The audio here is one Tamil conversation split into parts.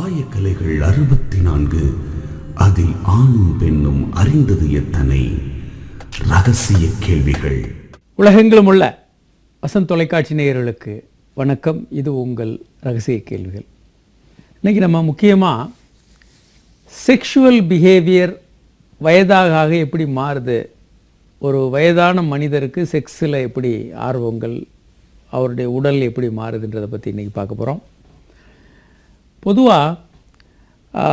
ஆயக்கலைகள் 64 அதில் ஆணும் பெண்ணும் அறிந்தது எத்தனை ரகசிய கேள்விகள். உலகெங்கிலும் உள்ள வசந்த் தொலைக்காட்சி நேயர்களுக்கு வணக்கம். இது உங்கள் ரகசிய கேள்விகள். இன்றைக்கி நம்ம முக்கியமாக செக்ஷுவல் பிஹேவியர் வயதாக எப்படி மாறுது, ஒரு வயதான மனிதருக்கு செக்ஸில் எப்படி ஆர்வங்கள், அவருடைய உடல் எப்படி மாறுதுன்றதை பற்றி இன்றைக்கி பார்க்க போகிறோம். பொதுவாக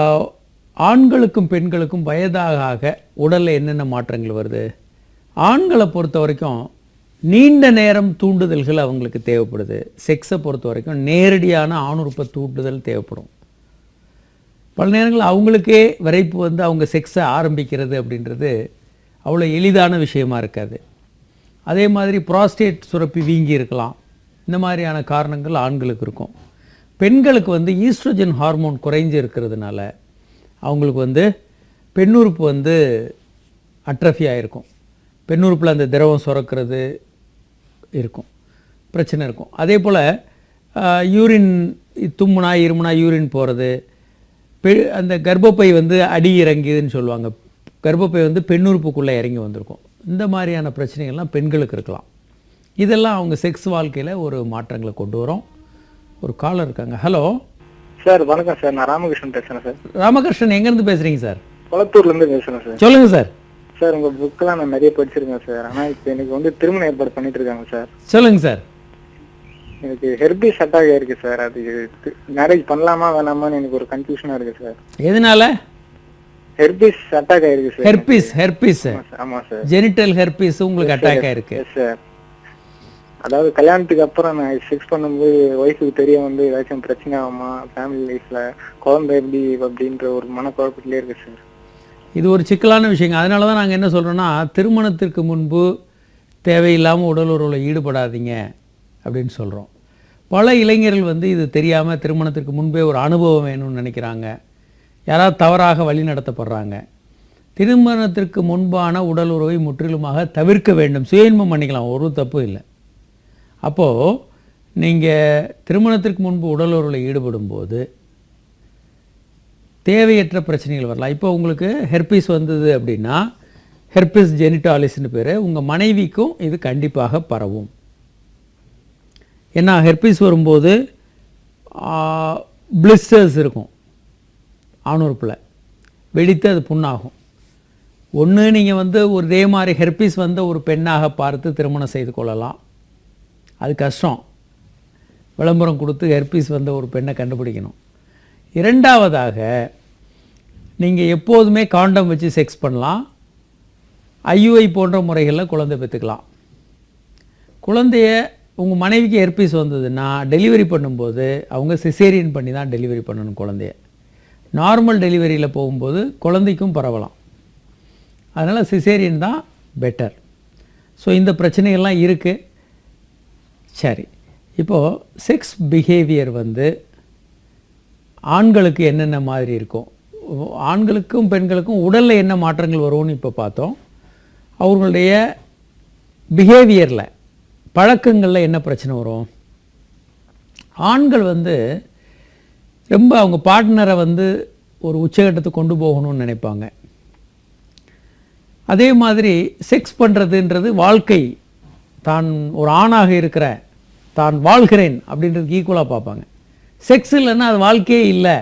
ஆண்களுக்கும் பெண்களுக்கும் வயதாக உடலில் என்னென்ன மாற்றங்கள் வருது. ஆண்களை பொறுத்த வரைக்கும் நீண்ட நேரம் தூண்டுதல்கள் அவங்களுக்கு தேவைப்படுது. செக்ஸை பொறுத்த வரைக்கும் நேரடியான ஆணுறுப்ப தூண்டுதல் தேவைப்படும். பல நேரங்களில் அவங்களுக்கே விரைப்பு வந்து அவங்க செக்ஸை ஆரம்பிக்கிறது அப்படின்றது அவ்வளோ எளிதான விஷயமா இருக்காது. அதே மாதிரி ப்ராஸ்டேட் சுரப்பி வீங்கி இருக்கலாம். இந்த மாதிரியான காரணங்கள் ஆண்களுக்கு இருக்கும். பெண்களுக்கு வந்து ஈஸ்ட்ரோஜன் ஹார்மோன் குறைஞ்சி இருக்கிறதுனால அவங்களுக்கு வந்து பெண்ணுறுப்பு வந்து அட்ரஃபி ஆகிருக்கும். பெண்ணுறுப்பில் அந்த திரவம் சுரக்கிறது இருக்கும், பிரச்சனை இருக்கும். அதே போல் யூரின் தும்முனா இருமுனா யூரின் போகிறது, அந்த கர்ப்பப்பை வந்து அடி இறங்கிதுன்னு சொல்லுவாங்க. கர்ப்பப்பை வந்து பெண்ணுறுப்புக்குள்ளே இறங்கி வந்திருக்கும். இந்த மாதிரியான பிரச்சனைகள்லாம் பெண்களுக்கு இருக்கலாம். இதெல்லாம் அவங்க செக்ஸ் வாழ்க்கையில் ஒரு மாற்றங்களை கொண்டு வரும். ஒரு காலர் இருக்காங்க. ஹலோ சார், வணக்கம் சார். நான் ராமகிருஷ்ணன் பேசுறேன் சார். ராமகிருஷ்ணன், எங்கேருந்து பேசுகிறீங்க சார்? குளத்தூர்லேருந்து பேசுகிறேன் சார். சொல்லுங்கள் சார். சார், உங்கள் புக்கெலாம் நான் நிறைய படிச்சிருக்கேன் சார். ஆனால் இப்போ எனக்கு வந்து திருமணம் ஏற்பாடு பண்ணிட்டு இருக்காங்க சார். சொல்லுங்கள் சார். எனக்கு ஹெர்பிஸ் அட்டாக் ஆயிருக்கு சார். அது மேரேஜ் பண்ணலாமா வேணாமான்னு எனக்கு ஒரு கன்ஃபியூஷனாக இருக்குது சார். எதனால? ஹெர்பிஸ் அட்டாக் ஆயிருக்கு சார். ஹெர்பிஸ் ஆமாம் சார். ஜெனிட்டல் ஹெர்பிஸ் உங்களுக்கு அட்டாக் ஆயிருக்கு சார். அதாவது கல்யாணத்துக்கு அப்புறம் நான் செக்ஸ் பண்ணும்போது ஒய்ஃபுக்கு தெரிய வந்து ஏதாச்சும் பிரச்சனை ஆகுமா, ஃபேமிலி லைஃப்ல குழந்தை எப்படி அப்படின்ற ஒரு மனக்குழப்பத்திலே இருக்கு சார். இது ஒரு சிக்கலான விஷயங்க. அதனால தான் நாங்கள் என்ன சொல்கிறோன்னா, திருமணத்திற்கு முன்பு தேவையில்லாமல் உடல் உறவில் ஈடுபடாதீங்க அப்படின்னு சொல்கிறோம். பல இளைஞர்கள் வந்து இது தெரியாமல் திருமணத்திற்கு முன்பே ஒரு அனுபவம் வேணும்னு நினைக்கிறாங்க. யாராவது தவறாக வழி நடத்தப்படுறாங்க. திருமணத்திற்கு முன்பான உடல் உறவை முற்றிலுமாக தவிர்க்க வேண்டும். சுய இன்பம் பண்ணிக்கலாம், ஒரு தப்பு இல்லை. அப்போது நீங்கள் திருமணத்திற்கு முன்பு உடல் உறவில் ஈடுபடும் போது தேவையற்ற பிரச்சனைகள் வரலாம். இப்போ உங்களுக்கு ஹெர்பிஸ் வந்தது அப்படின்னா, ஹெர்பிஸ் ஜெனிட்டாலிஸ்னு பேர். உங்கள் மனைவிக்கும் இது கண்டிப்பாக பரவும். ஏன்னா ஹெர்பிஸ் வரும்போது பிளிஸ்டர்ஸ் இருக்கும் ஆணுறுப்பில், வெடித்து அது புண்ணாகும். ஒன்று நீங்கள் வந்து ஒரே மாதிரி ஹெர்பிஸ் வந்த ஒரு பெண்ணாக பார்த்து திருமணம் செய்து கொள்ளலாம். அது கஷ்டம். விளம்பரம் கொடுத்து ஹெர்பிஸ் வந்த ஒரு பெண்ணை கண்டுபிடிக்கணும். இரண்டாவதாக, நீங்கள் எப்போதுமே காண்டம் வச்சு செக்ஸ் பண்ணலாம். ஐயுஐ போன்ற முறைகளில் குழந்தை பெற்றுக்கலாம். குழந்தைய உங்கள் மனைவிக்கு ஹெர்பிஸ் வந்ததுன்னா டெலிவரி பண்ணும்போது அவங்க சிசேரியன் பண்ணி தான் டெலிவரி பண்ணணும் குழந்தைய. நார்மல் டெலிவரியில் போகும்போது குழந்தைக்கும் பரவலாம். அதனால் சிசேரியன் தான் பெட்டர். ஸோ இந்த பிரச்சனைகள்லாம் இருக்குது. சரி, இப்போது செக்ஸ் பிஹேவியர் வந்து ஆண்களுக்கு என்னென்ன மாதிரி இருக்கும், ஆண்களுக்கும் பெண்களுக்கும் உடலில் என்ன மாற்றங்கள் வரும்னு இப்போ பார்த்தோம். அவர்களுடைய பிஹேவியரில், பழக்கங்களில் என்ன பிரச்சனை வரும். ஆண்கள் வந்து ரொம்ப அவங்க பார்ட்னரை வந்து ஒரு உச்சகட்டத்துக்கு கொண்டு போகணும்னு நினைப்பாங்க. அதே மாதிரி செக்ஸ் பண்ணுறதுன்றது வாழ்க்கை, தான் ஒரு ஆணாக இருக்கிற, தான் வாழ்கிறேன் அப்படின்றதுக்கு ஈக்குவலாக பார்ப்பாங்க. செக்ஸ் இல்லைன்னா அது வாழ்க்கையே இல்லை,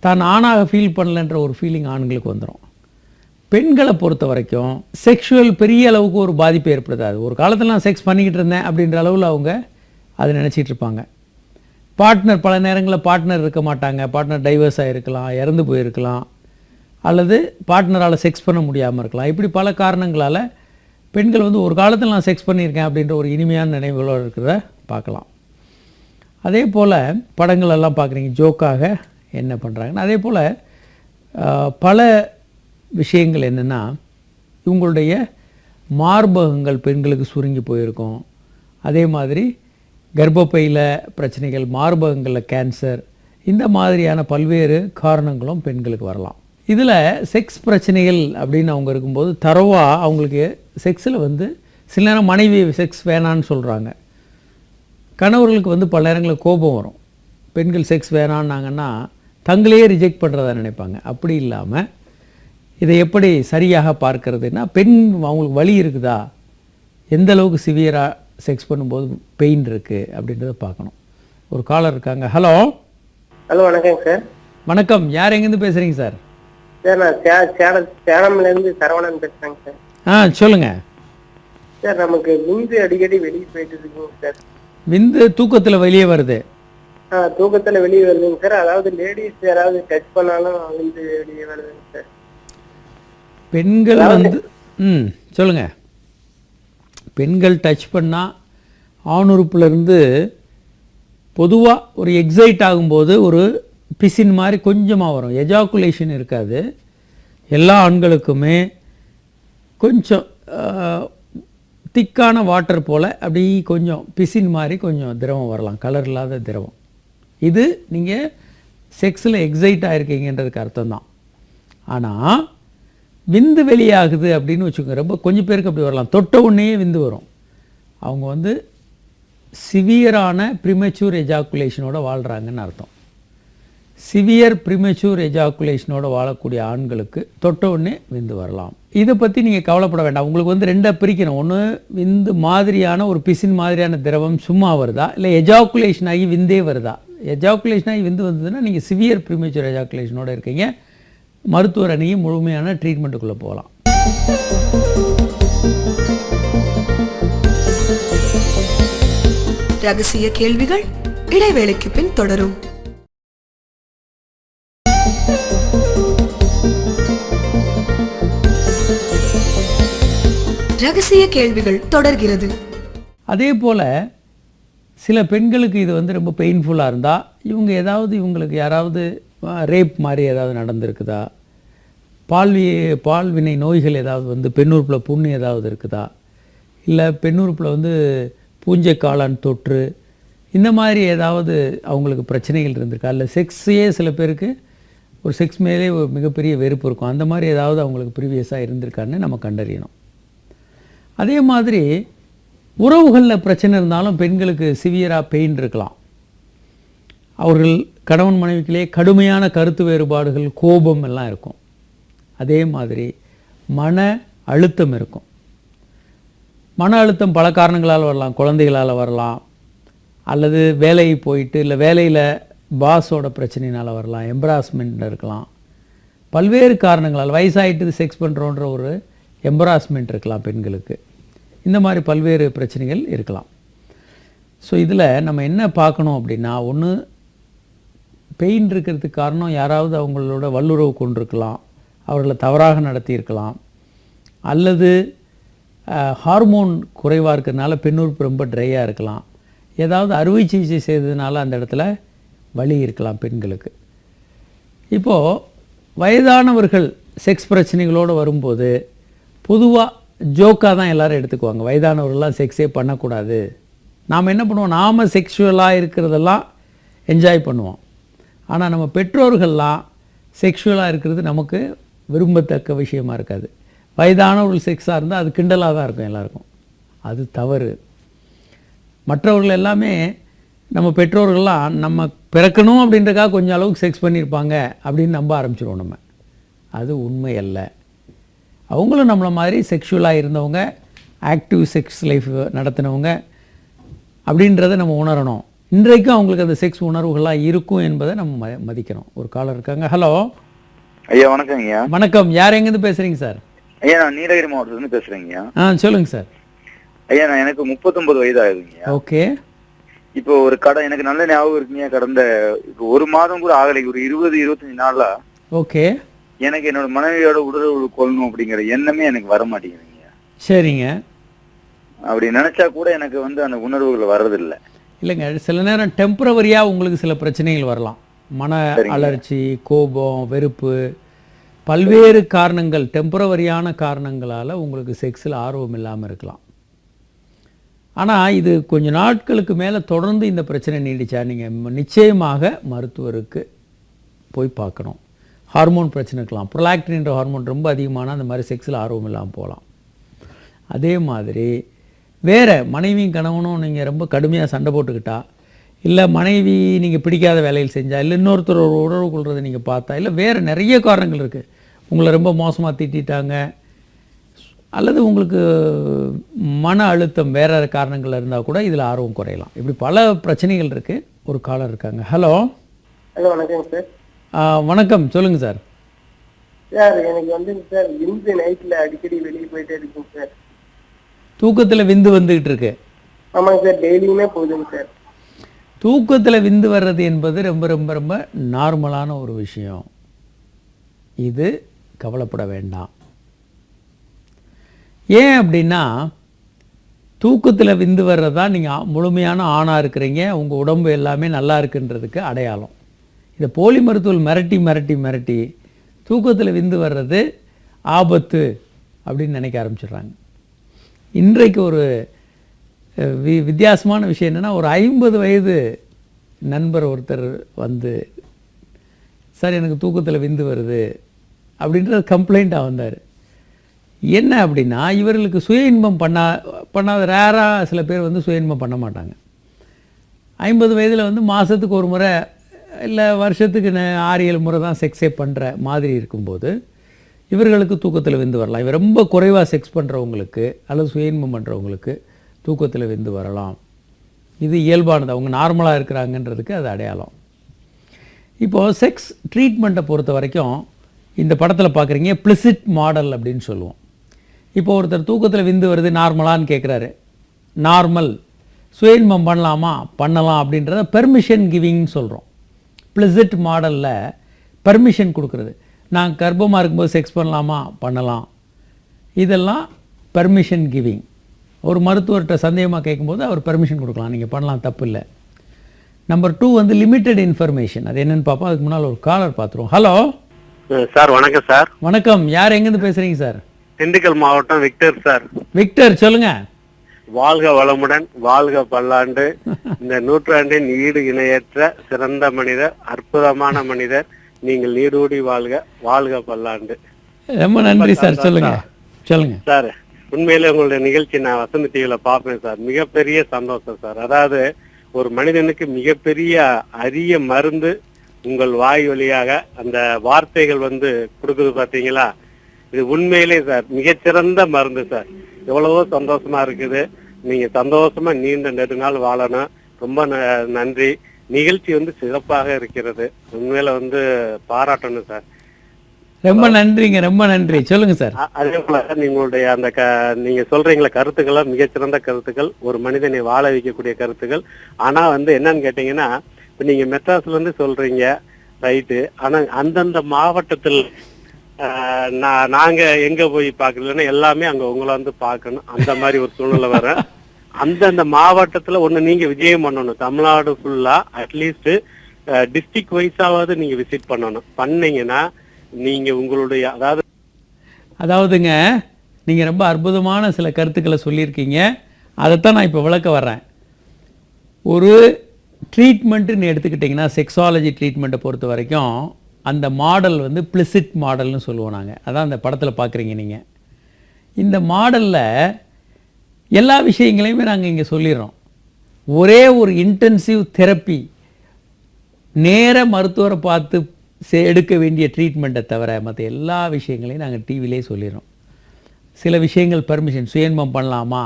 தான் ஆணாக ஃபீல் பண்ணலன்ற ஒரு ஃபீலிங் ஆண்களுக்கு வந்துடும். பெண்களை பொறுத்த வரைக்கும் செக்ஷுவல் பெரிய அளவுக்கு ஒரு பாதிப்பு ஏற்படுத்தாது. ஒரு காலத்தில் நான் செக்ஸ் பண்ணிக்கிட்டு இருந்தேன் அப்படின்ற அளவில் அவங்க அதை நினச்சிட்டு இருப்பாங்க. பார்ட்னர், பல நேரங்களில் பார்ட்னர் இருக்க மாட்டாங்க. பார்ட்னர் டைவர்ஸ் ஆகிருக்கலாம், இறந்து போயிருக்கலாம், அல்லது பார்ட்னரால் செக்ஸ் பண்ண முடியாமல் இருக்கலாம். இப்படி பல காரணங்களால் பெண்கள் வந்து ஒரு காலத்தில் நான் செக்ஸ் பண்ணியிருக்கேன் அப்படின்ற ஒரு இனிமையான நினைவுகளோடு இருக்கிறத பார்க்கலாம். அதே போல் படங்களெல்லாம் பார்க்குறீங்க, ஜோக்காக என்ன பண்ணுறாங்கன்னு. அதே போல் பல விஷயங்கள் என்னென்னா, இவங்களுடைய மார்பகங்கள் பெண்களுக்கு சுருங்கி போயிருக்கும். அதே மாதிரி கர்ப்பப்பையில் பிரச்சனைகள், மார்பகங்களில் கேன்சர், இந்த மாதிரியான பல்வேறு காரணங்களும் பெண்களுக்கு வரலாம். இதில் செக்ஸ் பிரச்சனைகள் அப்படின்னு அவங்க இருக்கும்போது தரவாக அவங்களுக்கு செக்ஸில் வந்து சில நேரம் மனைவி செக்ஸ் வேணான்னு சொல்கிறாங்க. கணவர்களுக்கு வந்து பல நேரங்களில் கோபம் வரும். பெண்கள் செக்ஸ் வேணான்னாங்கன்னா தங்களையே ரிஜெக்ட் பண்ணுறதா நினைப்பாங்க. அப்படி இல்லாமல் இதை எப்படி சரியாக பார்க்கறதுன்னா, பெண் அவங்களுக்கு வலி இருக்குதா, எந்த அளவுக்கு சிவியராக செக்ஸ் பண்ணும்போது பெயின் இருக்குது அப்படின்றத பார்க்கணும். ஒரு காலர் இருக்காங்க. ஹலோ. ஹலோ, வணக்கங்க சார். வணக்கம். யார் எங்கேருந்து பேசுகிறீங்க சார்? சார் நான் சேலம்லேருந்து சரவணன் பேசுகிறேங்க சார். சொல்லுங்கள் சார். நமக்கு விந்து அடிக்கடி வெளியே போயிட்டு இருக்குங்க சார். விந்து தூக்கத்தில் வெளியே வருது? தூக்கத்தில் வெளியே வருதுங்க சார். அதாவது லேடிஸ் யாராவது டச் பண்ணாலும் விந்து வெளியே வருதுங்க சார். பெண்கள் வந்து சொல்லுங்க. பெண்கள் டச் பண்ணால் ஆணுறுப்புலேருந்து பொதுவாக ஒரு எக்ஸைட் ஆகும்போது ஒரு பிசின் மாதிரி கொஞ்சமாக வரும். எஜாக்குலேஷன் இருக்காது. எல்லா ஆண்களுக்குமே கொஞ்சம் திக்கான வாட்டர் போல் அப்படி கொஞ்சம் பிசின் மாதிரி கொஞ்சம் திரவம் வரலாம், கலர் இல்லாத திரவம். இது நீங்கள் செக்ஸில் எக்ஸைட் ஆகிருக்கீங்கன்றதுக்கு அர்த்தம் தான். ஆனால் விந்து வெளியாகுது அப்படின்னு வச்சுக்கோங்க, ரொம்ப கொஞ்சம் பேருக்கு அப்படி வரலாம். தொட்ட உடனே விந்து வரும். அவங்க வந்து சிவியரான ப்ரிமெச்சூர் எஜாக்குலேஷனோட வாழ்கிறாங்கன்னு அர்த்தம். சிவியர் ப்ரிமெச்சூர் எஜாக்குலேஷனோட வாழக்கூடிய ஆண்களுக்கு தொட்ட உடனே விந்து வரலாம். இதை பற்றி நீங்கள் கவலைப்பட வேண்டாம். உங்களுக்கு வந்து ரெண்டாக பிரிக்கணும். ஒன்று விந்து மாதிரியான ஒரு பிசின் மாதிரியான திரவம் சும்மா வருதா, இல்லை எஜாக்குலேஷன் ஆகி விந்தே வருதா. எஜாக்குலேஷன் ஆகி விந்து வந்ததுன்னா நீங்கள் சிவியர் ப்ரிமெச்சூர் எஜாக்குலேஷனோட இருக்கீங்க. மருத்துவர் அணுகி முழுமையான ட்ரீட்மெண்ட்டுக்குள்ளே போகலாம். ரகசிய கேள்விகள் இடைவேளைக்கு பின் தொடரும். ரகசிய கேள்விகள் தொடர்கிறது. அதே போல் சில பெண்களுக்கு இது வந்து ரொம்ப பெயின்ஃபுல்லாக இருந்தால், இவங்களுக்கு யாராவது ரேப் மாதிரி ஏதாவது நடந்திருக்குதா, பால்வினை நோய்கள் ஏதாவது வந்து பெண்ணுறுப்பில் புண்ணு ஏதாவது இருக்குதா, இல்லை பெண்ணுறுப்பில் வந்து பூஞ்சை காளான் தொற்று, இந்த மாதிரி ஏதாவது அவங்களுக்கு பிரச்சனைகள் இருந்திருக்கா, இல்லை செக்ஸையே சில பேருக்கு ஒரு செக்ஸ் மேலே ஒரு மிகப்பெரிய வெறுப்பு இருக்கும், அந்த மாதிரி ஏதாவது அவங்களுக்கு ப்ரீவியஸாக இருந்திருக்கான்னு நம்ம கண்டறியணும். அதே மாதிரி உறவுகளில் பிரச்சனை இருந்தாலும் பெண்களுக்கு சிவியராக பெயின் இருக்கலாம். அவர்கள் கணவன் மனைவிக்கிலே கடுமையான கருத்து வேறுபாடுகள், கோபம் எல்லாம் இருக்கும். அதே மாதிரி மன அழுத்தம் இருக்கும். மன அழுத்தம் பல காரணங்களால் வரலாம். குழந்தைகளால் வரலாம், அல்லது வேலைக்கு போயிட்டு இல்லை வேலையில் பாஸோட பிரச்சனையினால் வரலாம், எம்பராஸ்மெண்ட்டில் இருக்கலாம். பல்வேறு காரணங்களால் வயசாகிட்டு செக்ஸ் பண்ணுறோன்ற ஒரு எம்பராஸ்மெண்ட் இருக்கலாம் பெண்களுக்கு. இந்த மாதிரி பல்வேறு பிரச்சனைகள் இருக்கலாம். ஸோ இதில் நம்ம என்ன பார்க்கணும் அப்படின்னா, ஒன்று பெயின் இருக்கிறதுக்கு காரணம் யாராவது அவங்களோட வல்லுறவு கொண்டிருக்கலாம், அவர்களை தவறாக நடத்தியிருக்கலாம், அல்லது ஹார்மோன் குறைவாக இருக்கிறதுனால பெண்ணுறுப்பு ரொம்ப ட்ரையாக இருக்கலாம், ஏதாவது அறுவை சிகிச்சை செய்ததுனால அந்த இடத்துல வலி இருக்கலாம் பெண்களுக்கு. இப்போது வயதானவர்கள் செக்ஸ் பிரச்சனைகளோடு வரும்போது பொதுவாக ஜோக்காக தான் எல்லோரும் எடுத்துக்குவாங்க. வயதானவர்கள்லாம் செக்ஸே பண்ணக்கூடாது. நாம் என்ன பண்ணுவோம், நாம் செக்ஷுவலாக இருக்கிறதெல்லாம் என்ஜாய் பண்ணுவோம். ஆனால் நம்ம பெற்றோர்கள்லாம் செக்ஷுவலாக இருக்கிறது நமக்கு விரும்பத்தக்க விஷயமா இருக்காது. வயதானவர்கள் செக்ஸாக இருந்தால் அது கிண்டலாக தான் இருக்கும் எல்லாருக்கும். அது தவறு. மற்றவர்கள் எல்லாமே நம்ம பெற்றோர்கள்லாம் நம்ம பிறக்கணும் அப்படின்றக்காக கொஞ்சம் அளவுக்கு செக்ஸ் பண்ணியிருப்பாங்க அப்படின்னு நம்ப ஆரம்பிச்சிடுவோம் நம்ம. அது உண்மை அல்ல. அவங்களும் நம்மளை மாதிரி செக்ஷுவலாக இருந்தவங்க, ஆக்டிவ் செக்ஸ் லைஃப் நடத்தினவங்க அப்படின்றத நம்ம உணரணும். இன்றைக்கும் அவங்களுக்கு அந்த செக்ஸ் உணர்வுகளாக இருக்கும் என்பதை நம்ம மதிக்கணும். ஒரு காலர் இருக்காங்க. ஹலோ ஐயா. வணக்கம் ஐயா. வணக்கம். யார் எங்கேருந்து பேசுகிறீங்க சார்? ஐயா, நான் நீலகிரி மாவட்டத்துலேருந்து பேசுகிறேங்க. சொல்லுங்கள் சார். ஐயா, எனக்கு 39 வயது ஆகுதுங்க. ஓகே. இப்போ ஒரு எனக்கு நல்ல ஞாபகம் இருக்குங்க. கடந்த ஒரு மாதம் கூட ஆகலை, ஒரு 20-25 நாளா ஓகே எனக்கு என்னோட மனைவியோட உடல் கொள்ளணும் அப்படிங்கிற எண்ணமே எனக்கு வர மாட்டேங்குதுங்க. சரிங்க. அப்படி நினைச்சா கூட எனக்கு வந்து அந்த உணர்வுகள் வர்றதில்லை. இல்லைங்க, சில நேரம் டெம்பரவரியாக உங்களுக்கு சில பிரச்சனைகள் வரலாம். மன அலர்ச்சி, கோபம், வெறுப்பு, பல்வேறு காரணங்கள், டெம்பரவரியான காரணங்களால் உங்களுக்கு செக்ஸில் ஆர்வம் இல்லாமல் இருக்கலாம். ஆனால் இது கொஞ்சம் நாட்களுக்கு மேலே தொடர்ந்து இந்த பிரச்சனை நீடிச்சா நீங்கள் நிச்சயமாக மருத்துவருக்கு போய் பார்க்கணும். ஹார்மோன் பிரச்சனை இருக்கலாம். ப்ரொலாக்டின்ன்ற ஹார்மோன் ரொம்ப அதிகமான அந்த மாதிரி செக்ஸில் ஆர்வம் இல்லாமல் போகலாம். அதே மாதிரி வேறு மனைவியும் கணவனும் நீங்கள் ரொம்ப கடுமையாக சண்டை போட்டுக்கிட்டா, இல்லை மனைவி நீங்கள் பிடிக்காத வேலையில் செஞ்சால், இல்லை இன்னொருத்தர் ஒரு உறவு கொள்றதை நீங்கள் பார்த்தா, இல்லை வேறு நிறைய காரணங்கள் இருக்குது. உங்களை ரொம்ப மோசமாக திட்டாங்க, அல்லது உங்களுக்கு மன அழுத்தம் வேறு காரணங்கள் இருந்தால் கூட இதில் ஆர்வம் குறையலாம். இப்படி பல பிரச்சனைகள் இருக்குது. ஒரு காலர் இருக்காங்க. ஹலோ. ஹலோ, வணக்கம் சார். வணக்கம், சொல்லுங்கள் சார். சார் எனக்கு வந்து சார் விந்து நைட்ல அடிக்கடி வெளியே போயிட்டே இருக்குங்க சார். தூக்கத்தில் விந்து வந்துக்கிட்டு இருக்கு? ஆமாங்க சார், டெய்லியுமே போகுதுங்க சார். தூக்கத்தில் விந்து வர்றது என்பது ரொம்ப ரொம்ப ரொம்ப நார்மலான ஒரு விஷயம். இது கவலைப்பட வேண்டாம். ஏன் அப்படின்னா, தூக்கத்தில் விந்து வர்றதா நீங்கள் முழுமையான ஆணாக இருக்கிறீங்க, உங்கள் உடம்பு எல்லாமே நல்லா இருக்குன்றதுக்கு அடையாளம். இதை போலி மருத்துவர்கள் மிரட்டி மிரட்டி மிரட்டி தூக்கத்தில் விந்து வர்றது ஆபத்து அப்படின்னு நினைக்க ஆரம்பிச்சிடுறாங்க. இன்றைக்கு ஒரு வித்தியாசமான விஷயம் என்னென்னா, ஒரு 50 வயது நண்பர் ஒருத்தர் வந்து, சார் எனக்கு தூக்கத்தில் விந்து வருது அப்படின்றது கம்ப்ளைண்ட்டாக வந்தார். என்ன அப்படின்னா, இவர்களுக்கு சுய இன்பம் பண்ணாத ரேராக சில பேர் வந்து சுய இன்பம் பண்ண மாட்டாங்க. 50 வயதில் வந்து மாதத்துக்கு ஒரு முறை இல்லை வருஷத்துக்கு 6-7 முறை தான் செக்ஸே பண்ணுற மாதிரி இருக்கும்போது இவர்களுக்கு தூக்கத்தில் விந்து வரலாம். இவர் ரொம்ப குறைவாக செக்ஸ் பண்ணுறவங்களுக்கு அல்லது சுய இன்பம் பண்ணுறவங்களுக்கு தூக்கத்தில் விந்து வரலாம். இது இயல்பானது, அவங்க நார்மலாக இருக்கிறாங்கன்றதுக்கு அது அடையாளம். இப்போது செக்ஸ் ட்ரீட்மெண்ட்டை பொறுத்த வரைக்கும் இந்த படத்தில் பார்க்குறீங்க, பிளிசிட் மாடல் அப்படின்னு சொல்லுவோம். இப்போ ஒருத்தர் தூக்கத்தில் விந்து வருது நார்மலான்னு கேட்குறாரு. நார்மல், சுய இன்பம் பண்ணலாமா? பண்ணலாம் அப்படின்றத பெர்மிஷன் கிவிங்னு சொல்கிறோம். பிளிசிட் மாடலில் பெர்மிஷன் கொடுக்குறது. நான் கர்ப்பமாக இருக்கும்போது செக்ஸ் பண்ணலாமா? பண்ணலாம். இதெல்லாம் பெர்மிஷன் கிவிங். ஒரு மருத்துவர்கிட்ட சந்தேகமாக கேட்கும்போது அவர் பெர்மிஷன் கொடுக்கலாம், நீங்கள் பண்ணலாம், தப்பு இல்லை. நம்பர் 2 வந்து லிமிட்டட் இன்ஃபர்மேஷன். அது என்னென்னு பார்ப்போம். அதுக்கு முன்னால் ஒரு காலர் பார்த்துருவோம். Hello sir. வணக்கம் சார். வணக்கம். யார் எங்கேருந்து பேசுகிறீங்க சார்? திண்டுக்கல் மாவட்டம் விக்டர் சார். விக்டர், சொல்லுங்கள். வாழ்க வளமுடன், வாழ்க பல்லாண்டு. இந்த நூற்றாண்டின் ஈடு இணையற்ற சிறந்த மனிதர், அற்புதமான மனிதர், நீங்கள் நீடூடி வாழ்க, வாழ்க பல்லாண்டு. ரொம்ப நன்றி சார். சொல்லுங்க சொல்லுங்க சார். உண்மையிலே உங்களுடைய நிகழ்ச்சி நான் வசந்தி டிவியில பார்ப்பேன் சார். மிகப்பெரிய சந்தோஷம் சார். அதாவது ஒரு மனிதனுக்கு மிகப்பெரிய அரிய மருந்து உங்கள் வாய் வழியாக அந்த வார்த்தைகள் வந்து கொடுக்குது பார்த்தீங்களா? இது உண்மையிலே சார் மிகச்சிறந்த மருந்து சார். எவ்வளவோ சந்தோஷமா இருக்குது. நீங்க சந்தோஷமா நீண்ட நெடுநாள் வாழணும். ரொம்ப நன்றி. நிகழ்ச்சி வந்து சிறப்பாக இருக்கிறது. உண்மையில வந்து பாராட்டணும் சார். ரொம்ப நன்றிங்க, ரொம்ப நன்றி. சொல்லுங்க சார். அதே போல நீங்களுடைய அந்த நீங்க சொல்றீங்களா கருத்துக்களை, மிகச்சிறந்த கருத்துக்கள், ஒரு மனிதனை வாழ வைக்கக்கூடிய கருத்துக்கள். ஆனா வந்து என்னன்னு கேட்டீங்கன்னா, இப்ப நீங்க மெட்ராஸ்ல இருந்து சொல்றீங்க, ரைட்டு. ஆனா அந்தந்த மாவட்டத்தில் நாங்க எங்க போய் பாக்கலன்னா எல்லாமே அங்க உங்களை வந்து பாக்கணும். அந்த மாதிரி ஒரு சூழ்நிலை வர அந்தந்த மாவட்டத்துல ஒண்ணு நீங்க விஜயம் பண்ணணும். தமிழ்நாடு ஃபுல்லா அட்லீஸ்ட் டிஸ்ட்ரிக்ட் வைஸாவது நீங்க விசிட் பண்ணணும். பண்ணீங்கன்னா நீங்க உங்களுடைய அதாவதுங்க, நீங்க ரொம்ப அற்புதமான சில கருத்துக்களை சொல்லியிருக்கீங்க. அதைத்தான் நான் இப்போ விளக்க வர்றேன். ஒரு ட்ரீட்மெண்ட்டுன்னு எடுத்துக்கிட்டிங்கன்னா, செக்ஸாலஜி ட்ரீட்மெண்ட்டை பொறுத்த வரைக்கும் அந்த மாடல் வந்து பிளிசிட் மாடல்னு சொல்லுவோம் நாங்கள். அதான் அந்த படத்தில் பார்க்குறீங்க நீங்கள். இந்த மாடலில் எல்லா விஷயங்களையுமே நாங்கள் இங்கே சொல்லிடுறோம். ஒரே ஒரு இன்டென்சிவ் தெரப்பி, நேர மருத்துவரை பார்த்து எடுக்க வேண்டிய ட்ரீட்மெண்ட்டை தவிர மற்ற எல்லா விஷயங்களையும் நாங்கள் டிவிலே சொல்லிடுறோம். சில விஷயங்கள் பெர்மிஷன், சுயன்பம் பண்ணலாமா,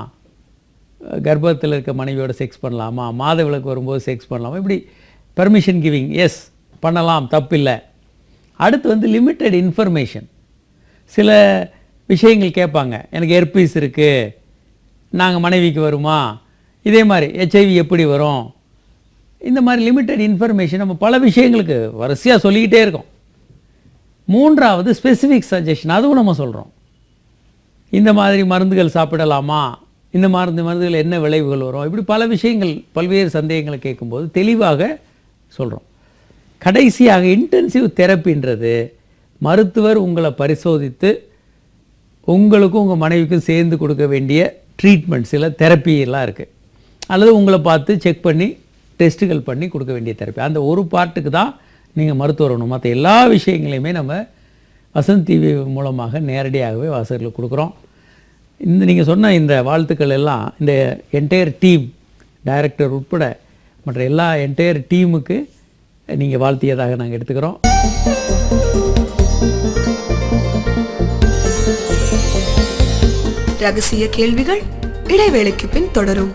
கர்ப்பத்தில் இருக்க மனைவியோட செக்ஸ் பண்ணலாமா, மாத விளக்கு வரும்போது செக்ஸ் பண்ணலாமா, இப்படி பெர்மிஷன் கிவிங், எஸ் பண்ணலாம், தப்பில்லை. அடுத்து வந்து லிமிட்டட் இன்ஃபர்மேஷன். சில விஷயங்கள் கேட்பாங்க, எனக்கு எர்பீஸ் இருக்குது, நாங்கள் மனைவிக்கு வருமா, இதே மாதிரி ஹெச்ஐவி எப்படி வரும், இந்த மாதிரி லிமிட்டட் இன்ஃபர்மேஷன் நம்ம பல விஷயங்களுக்கு வரிசையாக சொல்லிக்கிட்டே இருக்கோம். மூன்றாவது ஸ்பெசிஃபிக் சஜஷன், அதுவும் நம்ம சொல்கிறோம். இந்த மாதிரி மருந்துகள் சாப்பிடலாமா, இந்த மருந்துகள் என்ன விளைவுகள் வரும், இப்படி பல விஷயங்கள், பல்வேறு சந்தேகங்களை கேட்கும்போது தெளிவாக சொல்கிறோம். கடைசியாக இன்டென்சிவ் தெரப்பின்றது மருத்துவர் உங்களை பரிசோதித்து உங்களுக்கும் உங்கள் மனைவிக்கும் சேர்ந்து கொடுக்க வேண்டிய ட்ரீட்மெண்ட், சில தெரப்பியெல்லாம் இருக்குது. அல்லது உங்களை பார்த்து செக் பண்ணி டெஸ்ட்டுகள் பண்ணி கொடுக்க வேண்டிய தெரப்பி. அந்த ஒரு பார்ட்டுக்கு தான் நீங்கள் மருத்துவர் வரணும். மற்ற எல்லா விஷயங்களையுமே நம்ம வசந்த் டிவி மூலமாக நேரடியாகவே வாசகர்களுக்கு கொடுக்குறோம். நீங்கள் சொன்ன இந்த வாழ்த்துக்கள் எல்லாம் இந்த என்டையர் டீம், டைரக்டர் உட்பட மற்ற எல்லா என்டையர் டீமுக்கு நீங்கள் வாழ்த்தியதாக நாங்கள் எடுத்துக்கிறோம். ரகசிய கேள்விகள் இடைவேளைக்கு பின் தொடரும்.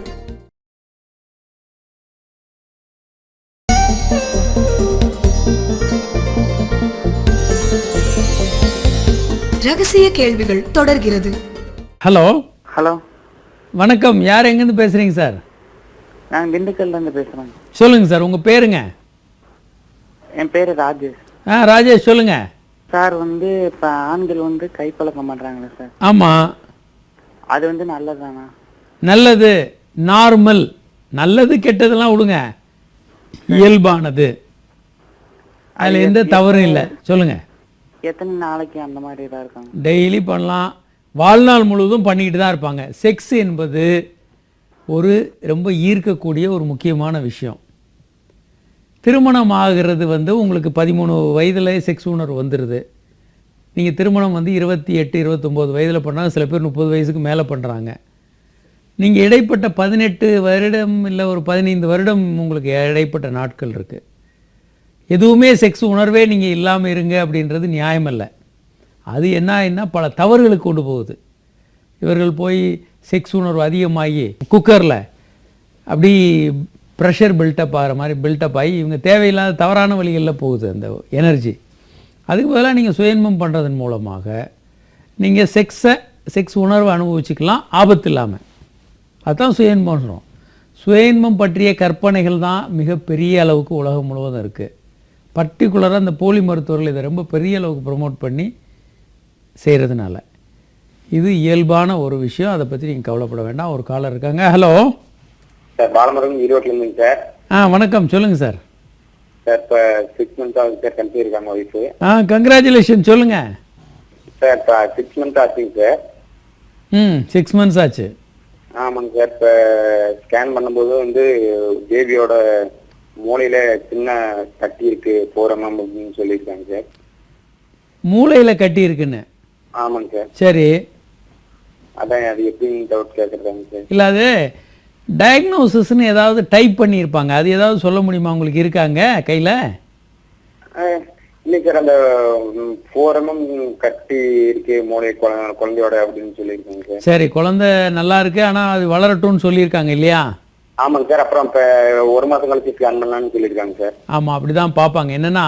ரகசிய கேள்விகள் தொடர்கிறது. ஹலோ ஹலோ, வணக்கம். யார் எங்கேருந்து பேசுகிறீங்க சார்? நான் திண்டுக்கல்ல இருந்து பேசுறேன். சொல்லுங்கள் சார், உங்கள் பேருங்க? என் பேரு ராஜேஷ். ராஜேஷ் சொல்லுங்கள். சார் இப்ப ஆண்கள் கைப்பழக்கம் பண்றாங்களே சார், ஆமாம், அது நல்லதுதானா? நல்லது, நார்மல். நல்லது கெட்டதெல்லாம் விடுங்க, இயல்பானது, அதில் எந்த தவறும் இல்லை. சொல்லுங்கள். எத்தனை நாளைக்கு அந்த மாதிரி இதா இருக்காங்க? டெய்லி பண்ணலாம், வாழ்நாள் முழுவதும் பண்ணிக்கிட்டு தான் இருப்பாங்க. செக்ஸ் என்பது ஒரு ரொம்ப ஈர்க்கக்கூடிய ஒரு முக்கியமான விஷயம். திருமணம் ஆகிறது உங்களுக்கு 13 வயதில் செக்ஸ் உணர்வு வந்துடுது. நீங்கள் திருமணம் 28, 29 வயதில் பண்ணால், சில பேர் 30 வயசுக்கு மேலே பண்ணுறாங்க. நீங்கள் இடைப்பட்ட 18 வருடம் இல்லை ஒரு 15 வருடம் உங்களுக்கு இடைப்பட்ட நாட்கள் இருக்குது. எதுவுமே செக்ஸ் உணர்வே நீங்கள் இல்லாமல் இருங்க அப்படின்றது நியாயமல்ல. அது என்ன பல தவறுகளுக்கு கொண்டு போகுது. இவர்கள் போய் செக்ஸ் உணர்வு அதிகமாகி குக்கரில் அப்படி ப்ரெஷர் பில்டப் ஆகிற மாதிரி பில்டப் ஆகி இவங்க தேவையில்லாத தவறான வழிகளில் போகுது அந்த எனர்ஜி. அதுக்கு பதிலாக நீங்கள் சுயன்மம் பண்ணுறதன் மூலமாக நீங்கள் செக்ஸ் உணர்வை அனுபவிச்சுக்கலாம், ஆபத்து இல்லாமல். அதுதான் சுயன்மம் சொல்கிறோம். சுயன்மம் பற்றிய கற்பனைகள் தான் மிகப்பெரிய அளவுக்கு உலகம் முழுவதும் இருக்குது. பர்டிகுலராக இந்த போலி மருத்துவர்கள் இதை ரொம்ப பெரிய அளவுக்கு ப்ரொமோட் பண்ணி செய்கிறதுனால இது இயல்பான ஒரு விஷயம். அதை பற்றி நீங்கள் கவலைப்பட வேண்டாம். ஒரு காலர் இருக்காங்க. ஹலோ சார், பாலமுருகன், ஈரோட்லேருந்து சார். வணக்கம், சொல்லுங்கள் சார். சார், இப்போ 6 months ஆகுது சார், கன்சீவ் இருக்காங்க ஒய்ஃபு. கங்க்ராச்சுலேஷன், சொல்லுங்கள் சார். இப்போ 6 months ஆச்சுங்க சார். 6 months ஆச்சு. ஆமாங்க சார். இப்போ ஸ்கேன் பண்ணும்போது பேபியோட மூளையில சின்ன கட்டி இருக்கு, 4 mm அப்படின்னு சொல்லியிருக்காங்க சார். மூளையில் கட்டி இருக்குன்னு? ஆமாங்க சார். சரி, அதான் அது எப்படின்னு டவுட் கேட்குறாங்க சார். இல்லை, அது டயக்னோசிஸ்ன்னு ஏதாவது டைப் பண்ணியிருப்பாங்க. அது ஏதாவது சொல்ல முடியுமா உங்களுக்கு? இருக்காங்க கையில்? இல்லை சார், அந்த 4 mm கட்டி இருக்கு மூளை குழந்தையோட அப்படின்னு சொல்லியிருக்காங்க சார். சரி, குழந்தை நல்லா இருக்கு, ஆனால் அது வளரட்டும்னு சொல்லியிருக்காங்க இல்லையா? ஆமாங்க சார். அப்புறம் இப்போ 1 மாதம் கழிச்சு ஸ்கேன் பண்ணலான்னு சொல்லியிருக்காங்க சார். ஆமாம், அப்படி தான் பார்ப்பாங்க. என்னென்னா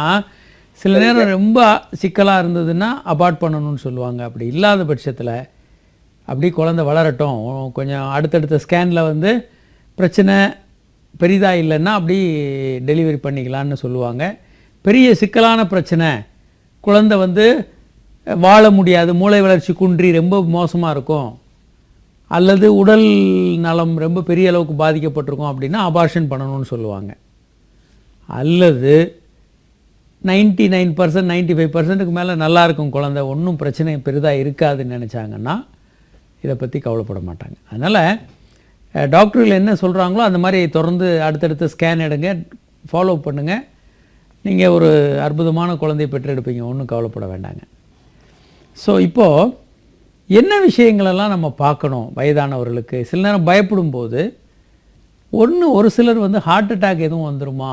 சில நேரம் ரொம்ப சிக்கலாக இருந்ததுன்னா அபார்ட் பண்ணணும்னு சொல்லுவாங்க. அப்படி இல்லாத பட்சத்தில் அப்படி குழந்தை வளரட்டும், கொஞ்சம் அடுத்தடுத்த ஸ்கேனில் பிரச்சனை பெரிதாக இல்லைன்னா அப்படி டெலிவரி பண்ணிக்கலான்னு சொல்லுவாங்க. பெரிய சிக்கலான பிரச்சனை, குழந்தை வாழ முடியாது, மூளை வளர்ச்சி குன்றி ரொம்ப மோசமாக இருக்கும், அல்லது உடல் நலம் ரொம்ப பெரிய அளவுக்கு பாதிக்கப்பட்டிருக்கும் அப்படின்னா அபார்ஷன் பண்ணணும்னு சொல்லுவாங்க. அல்லது 99%, 95%க்கு மேலே நல்லா இருக்கும் குழந்தை, ஒன்றும் பிரச்சனை பெரிதாக இருக்காதுன்னு நினச்சாங்கன்னா இதை பற்றி கவலைப்பட மாட்டாங்க. அதனால் டாக்டர்கள் என்ன சொல்கிறாங்களோ அந்த மாதிரி தொடர்ந்து அடுத்தடுத்த ஸ்கேன் எடுங்க, ஃபாலோ பண்ணுங்கள். நீங்கள் ஒரு அற்புதமான குழந்தையை பெற்றெடுப்பீங்க, ஒன்றும் கவலைப்பட வேண்டாங்க. ஸோ இப்போது என்ன விஷயங்களெல்லாம் நம்ம பார்க்கணும் வயதானவர்களுக்கு? சில நேரம் பயப்படும் போது ஒரு சிலர் ஹார்ட் அட்டாக் எதுவும் வந்துருமா,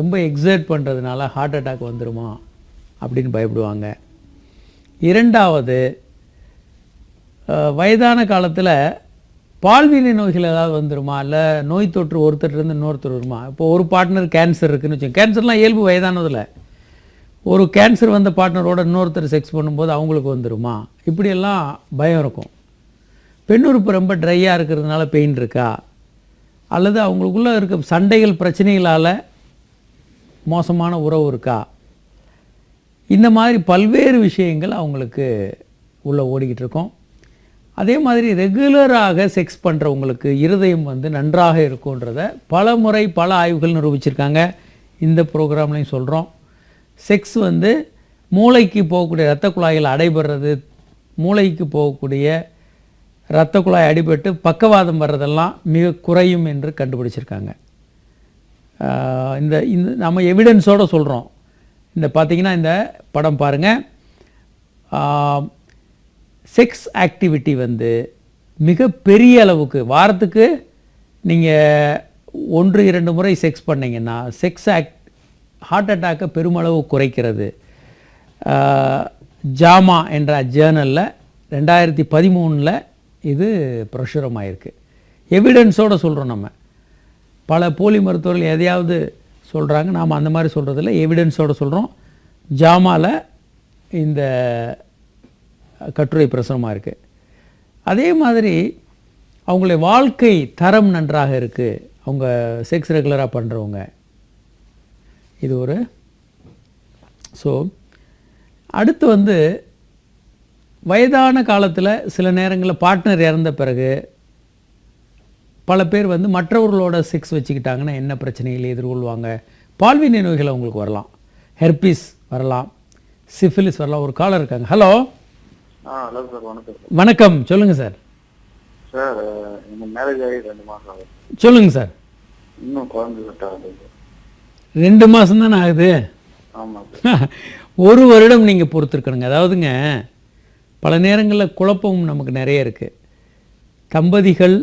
ரொம்ப எக்ஸர்ட் பண்ணுறதுனால ஹார்ட் அட்டாக் வந்துருமா அப்படின்னு பயப்படுவாங்க. இரண்டாவது, வயதான காலத்தில் பால்வினை நோய்கள் ஏதாவது வந்துருமா, இல்லை நோய் தொற்று ஒருத்தர்லேருந்து இன்னொருத்தர் வருமா? இப்போ ஒரு பார்ட்னர் கேன்சர் இருக்குதுன்னு வச்சுக்கோங்க. கேன்சர்லாம் இயல்பு வயதானதில். ஒரு கேன்சர் வந்த பார்ட்னரோட இன்னொருத்தர் செக்ஸ் பண்ணும்போது அவங்களுக்கு வந்துருமா? இப்படியெல்லாம் பயம் இருக்கும். பெண்ணுறுப்பு ரொம்ப ட்ரையாக இருக்கிறதுனால பெயின் இருக்கா, அல்லது அவங்களுக்குள்ளே இருக்க சண்டைகள் பிரச்சனைகளால் மோசமான உறவு இருக்கா? இந்த மாதிரி பல்வேறு விஷயங்கள் அவங்களுக்கு உள்ளே ஓடிக்கிட்டு இருக்கோம். அதே மாதிரி ரெகுலராக செக்ஸ் பண்ணுறவங்களுக்கு இருதயம் நன்றாக இருக்குன்றத பல முறை பல ஆய்வுகள் நிரூபிச்சிருக்காங்க. இந்த ப்ரோக்ராம்லையும் சொல்கிறோம். செக்ஸ் மூளைக்கு போகக்கூடிய இரத்த குழாய்கள் அடைபடுறது, மூளைக்கு போகக்கூடிய இரத்த குழாய் அடிபட்டு பக்கவாதம் வர்றதெல்லாம் மிக குறையும் என்று கண்டுபிடிச்சிருக்காங்க. இந்த நம்ம எவிடன்ஸோடு சொல்கிறோம். இந்த பார்த்திங்கன்னா இந்த படம் பாருங்கள். செக்ஸ் ஆக்டிவிட்டி மிக பெரிய அளவுக்கு வாரத்துக்கு நீங்கள் 1-2 முறை செக்ஸ் பண்ணிங்கன்னா செக்ஸ் ஹார்ட் அட்டாக்கை பெருமளவு குறைக்கிறது. ஜாமா என்ற ஜேர்னலில் 2013 இது பிரசுரமாயிருக்கு. எவிடன்ஸோடு சொல்கிறோம். நம்ம பல போலி மருத்துவர்கள் எதையாவது சொல்கிறாங்க, நாம் அந்த மாதிரி சொல்கிறதில்ல, எவிடன்ஸோடு சொல்கிறோம். ஜாமாவில் இந்த கட்டுரை பிரசுரமாக இருக்குது. அதே மாதிரி அவங்களுடைய வாழ்க்கை தரம் நன்றாக இருக்குது, அவங்க செக்ஸ் ரெகுலராக பண்ணுறவங்க. இது ஒரு ஸோ அடுத்து வயதான காலத்தில் சில நேரங்களில் பார்ட்னர் இறந்த பிறகு பல பேர் மற்றவர்களோட செக்ஸ் வச்சுக்கிட்டாங்கன்னா என்ன பிரச்சனைகளை எதிர்கொள்வாங்க? பால்வினை நோய்கள் அவங்களுக்கு வரலாம், ஹெர்பிஸ் வரலாம், சிஃபிலிஸ் வரலாம். ஒரு காலர் இருக்காங்க. ஹலோ. ஹலோ சார், வணக்கம். வணக்கம், சொல்லுங்கள் சார். சார், எனக்கு மேரேஜ் ஆகி 2 மாதம் ஆகுது. சொல்லுங்கள் சார். இன்னும் குழந்தை செட் ஆகுது. 2 மாதம் தானே ஆகுது? ஆமாம் சார். 1 வருடம் நீங்கள் பொறுத்திருக்கணுங்க. அதாவதுங்க, பல நேரங்களில் குழப்பம் நமக்கு நிறைய இருக்குது. தம்பதிகள்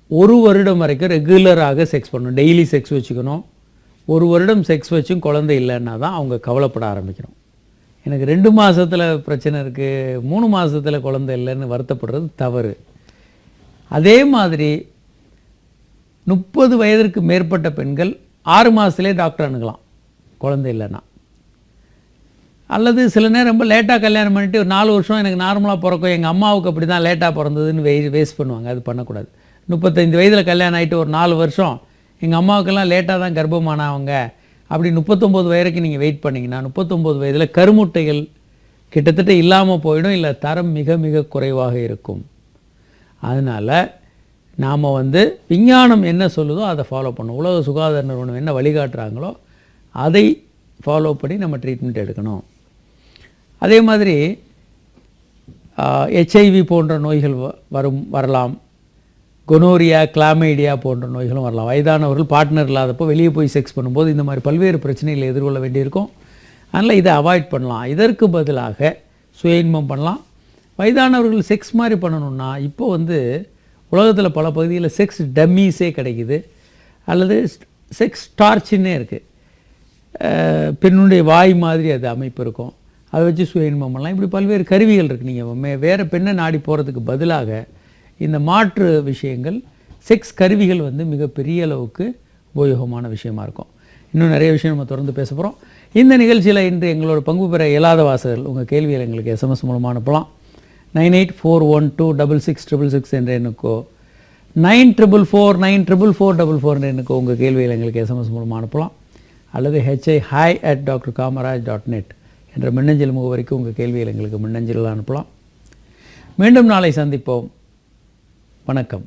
1 வருடம் வரைக்கும் ரெகுலராக செக்ஸ் பண்ணணும், டெய்லி செக்ஸ் வச்சுக்கணும். 1 வருடம் செக்ஸ் வச்சும் குழந்தை இல்லைன்னா தான் அவங்க கவலைப்பட ஆரம்பிக்கணும். எனக்கு 2 மாதத்தில் பிரச்சனை இருக்குது, 3 மாதத்தில் குழந்தை இல்லைன்னு வருத்தப்படுறது தவறு. அதே மாதிரி 30 வயதிற்கு மேற்பட்ட பெண்கள் 6 மாதத்துலேயே டாக்டர் அணுகலாம் குழந்தை இல்லைன்னா. அல்லது சில நேரம் ரொம்ப லேட்டாக கல்யாணம் பண்ணிட்டு 4 வருஷம் எனக்கு நார்மலாக பிறக்கும், எங்கள் அம்மாவுக்கு அப்படி தான் லேட்டாக பிறந்ததுன்னு வேஸ்ட் பண்ணுவாங்க. அது பண்ணக்கூடாது. 35 வயதில் கல்யாணம் ஆகிட்டு ஒரு 4 வருஷம் எங்கள் அம்மாவுக்கெல்லாம் லேட்டாக தான் கர்ப்பமானவங்க அப்படி 39 வயதுக்கு நீங்கள் வெயிட் பண்ணிங்கன்னா 39 வயதில் கருமுட்டைகள் கிட்டத்தட்ட இல்லாமல் போயிடும், இல்லை தரம் மிக மிக குறைவாக இருக்கும். அதனால் நாம் விஞ்ஞானம் என்ன சொல்லுதோ அதை ஃபாலோ பண்ணணும். உலக சுகாதார நிறுவனம் என்ன வழிகாட்டுறாங்களோ அதை ஃபாலோ பண்ணி நம்ம ட்ரீட்மெண்ட் எடுக்கணும். அதே மாதிரி HIV போன்ற நோய்கள் வரலாம், கொனோரியா, கிளாமைடியா போன்ற நோய்களும் வரலாம். வயதானவர்கள் பார்ட்னர் இல்லாதப்போ வெளியே போய் செக்ஸ் பண்ணும்போது இந்த மாதிரி பல்வேறு பிரச்சனைகளை எதிர்கொள்ள வேண்டியிருக்கும். அதனால் இதை அவாய்ட் பண்ணலாம். இதற்கு பதிலாக சுய இன்பம் பண்ணலாம். வயதானவர்கள் செக்ஸ் மாதிரி பண்ணணுன்னா இப்போ உலகத்தில் பல பகுதியில் செக்ஸ் டம்மீஸே கிடைக்குது, அல்லது செக்ஸ் டார்ச்சின்னே இருக்குது. பெண்ணுடைய வாய் மாதிரி அது அமைப்பு இருக்கும், அதை வச்சு சுய இன்பம் பண்ணலாம். இப்படி பல்வேறு கருவிகள் இருக்குது. நீங்கள் வேறு பெண்ணை நாடி போகிறதுக்கு பதிலாக இந்த மாற்று விஷயங்கள், செக்ஸ் கருவிகள் மிகப்பெரிய அளவுக்கு உபயோகமான விஷயமா இருக்கும். இன்னும் நிறைய விஷயம் நம்ம தொடர்ந்து பேச போகிறோம். இந்த நிகழ்ச்சியில் இன்று எங்களோட பங்கு பெற இயலாத வாசகர்கள் உங்கள் கேள்விகள் எங்களுக்கு SMS மூலமாக அனுப்பலாம். 9841266666 என்ற எண்ணுக்கோ 94449444 என்ற எண்ணுக்கோ உங்கள் கேள்விகள் எங்களுக்கு SMS மூலமாக அனுப்பலாம். அல்லது hi@drkamaraj.net என்ற மின்னஞ்சல் முகவரிக்கு உங்கள் கேள்விகள் எங்களுக்கு மின்னஞ்சலில் அனுப்பலாம். மீண்டும் நாளை சந்திப்போம். வணக்கம்.